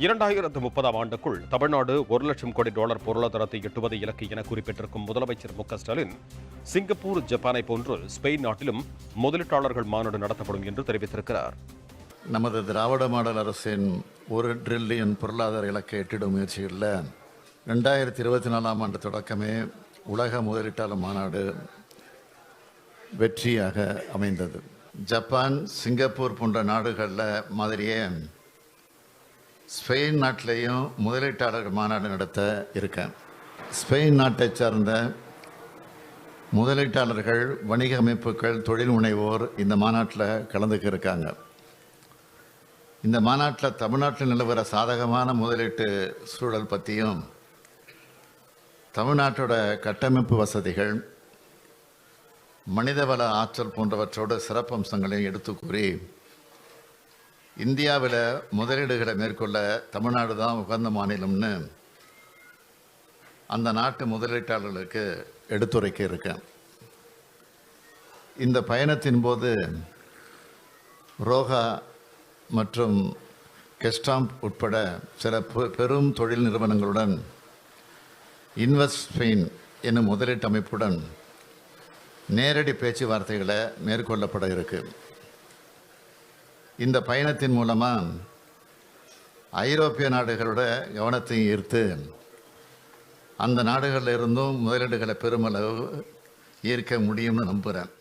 2030ஆம் ஆண்டுக்குள் தமிழ்நாடு $1,00,000 கோடி பொருளாதாரத்தை எட்டுவது இலக்கு என குறிப்பிட்டிருக்கும் முதலமைச்சர் மு.க.ஸ்டாலின், சிங்கப்பூர், ஜப்பானை போன்று ஸ்பெயின் நாட்டிலும் முதலீட்டாளர்கள் மாநாடு நடத்தப்படும் என்று தெரிவித்திருக்கிறார். நமது திராவிட மாடல் அரசின் $1 டிரில்லியன் பொருளாதார இலக்கை எட்டிடும் முயற்சிகளில் 2024ஆம் ஆண்டு தொடக்கமே உலக முதலீட்டாளர் மாநாடு வெற்றியாக அமைந்தது. ஜப்பான், சிங்கப்பூர் போன்ற நாடுகளில் மாதிரியே ஸ்பெயின் நாட்டிலையும் முதலீட்டாளர்கள் மாநாடு நடத்த இருக்கேன். ஸ்பெயின் நாட்டை சார்ந்த முதலீட்டாளர்கள், வணிக அமைப்புகள், தொழில் முனைவோர் இந்த மாநாட்டில் கலந்துக்க இருக்காங்க. இந்த மாநாட்டில் தமிழ்நாட்டில் நிலவர சாதகமான முதலீட்டு சூழல் பற்றியும், தமிழ்நாட்டோட கட்டமைப்பு வசதிகள், மனிதவள ஆற்றல் போன்றவற்றோட சிறப்பம்சங்களையும் எடுத்து கூறி, இந்தியாவில் முதலீடுகளை மேற்கொள்ள தமிழ்நாடு தான் உகந்த மாநிலம்னு அந்த நாட்டு முதலீட்டாளர்களுக்கு எடுத்துரைக்க இருக்கேன். இந்த பயணத்தின் போது ரோஹா மற்றும் கெஸ்டாம்ப் உட்பட சில பெரும் தொழில் நிறுவனங்களுடன் இன்வெஸ்ட் ஸ்பெயின் என்னும் முதலீட்டு அமைப்புடன் நேரடி பேச்சுவார்த்தைகளை மேற்கொள்ளப்பட இருக்கு. இந்த பயணத்தின் மூலமாக ஐரோப்பிய நாடுகளோட கவனத்தையும் ஈர்த்து அந்த நாடுகளில் இருந்தும் முதலீடுகளை பெருமளவு ஈர்க்க முடியும்னு நம்புகிறேன்.